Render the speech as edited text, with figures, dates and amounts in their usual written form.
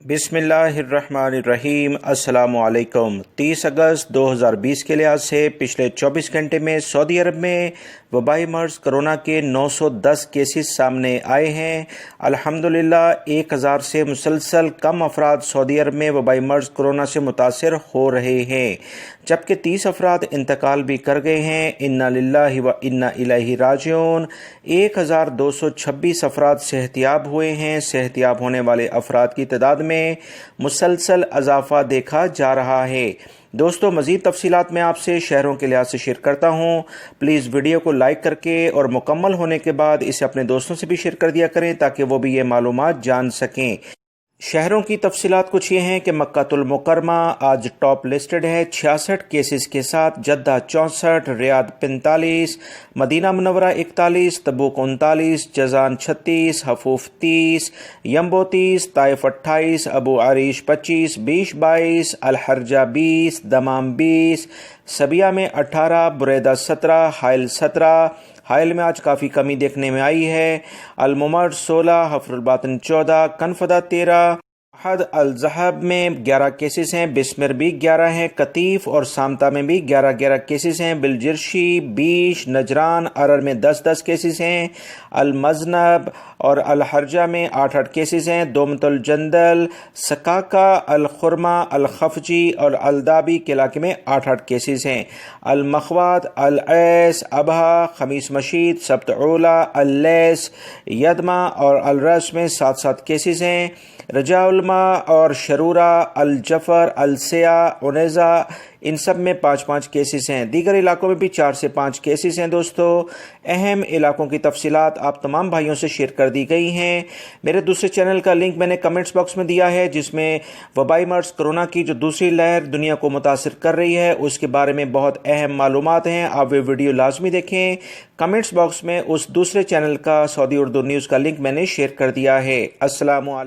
बिस्मिल्लाहिर्रहमानिर्रहीम। अस्सलामु अलैकुम। 30 अगस्त 2020 के लिहाज से पिछले 24 घंटे में सऊदी अरब में वबाई मर्ज कोरोना के 910 केसेस सामने आए हैं। अल्हम्दुलिल्लाह 1000 से मुसलसल कम अफराद सऊदी अरब में वबाई मर्ज कोरोना से मुतासर हो रहे हैं, जबकि 30 अफराद इंतकाल भी कर गए हैं। इन्ना लिल्लाहि व इन्ना इलैहि राजिऊन। 1226 अफराद सेहतियाब हुए हैं। सेहतियाब होने वाले अफराद की तादाद में मुसलसल इजाफा देखा जा रहा है। दोस्तों, मज़ीद तफसीलात मैं आपसे शहरों के लिहाज से शेयर करता हूँ। प्लीज़ वीडियो को लाइक करके और मुकम्मल होने के बाद इसे अपने दोस्तों से भी शेयर कर दिया करें ताकि वो भी ये मालूमात जान सकें। शहरों की तफसीलात कुछ ये हैं कि मक्कातुल मुकरमा आज टॉप लिस्टेड है 66 केसेस के साथ, Jeddah 64, Riyadh 45, Medina Munawwara 41, Tabuk 39, Jazan 36, Hofuf 30, Yanbu 30, Taif 28, Abu Arish 25, Bisha 22, अलहरजा 20, दमाम 20, सबिया में 18, बुरेदा 17, हाइल 17। हाइल में आज काफ़ी कमी देखने में आई है। अलमुमर 16, हफरुलबातिन 14, कनफदा 13, हद अल-ज़हब में 11 केसेस हैं, बिस्मिर भी 11 हैं, कतीफ और सामता में भी 11 केसेस हैं, बिलजिरशी 20, नजरान अरर में 10 केसेस हैं, अल-मज़नब और अल-हरजा में 8 केसेस हैं, दोमतुल जंदल, सकाका, अल-खुरमा, अल-खफजी और अल-दाबी के इलाके में 8 केसेस हैं, अल-मखवात, अल-ऐस, अबहा, खमीस मशीद, सब्त-उला, अल-लैस, यदमा और अल-रस में 7 केसेस हैं, रजाउलमा और शरूरा, अल-जफर, अल-सिया, उनेज़ा इन सब में 5 केसेस हैं। दीगर इलाकों में भी 4 से 5 केसेस हैं। दोस्तों, अहम इलाकों की तफसीलात आप तमाम भाइयों से शेयर कर दी गई हैं। मेरे दूसरे चैनल का लिंक मैंने कमेंट्स बॉक्स में दिया है, जिसमें वबाई मर्ज कोरोना की जो दूसरी लहर दुनिया को मुतासिर कर रही है उसके बारे में बहुत अहम मालूमात हैं। आप वे वीडियो लाजमी देखें। कमेंट्स बॉक्स में उस दूसरे चैनल का सऊदी उर्दू न्यूज़ का लिंक मैंने शेयर कर दिया है। अस्सलामु अलैकुम।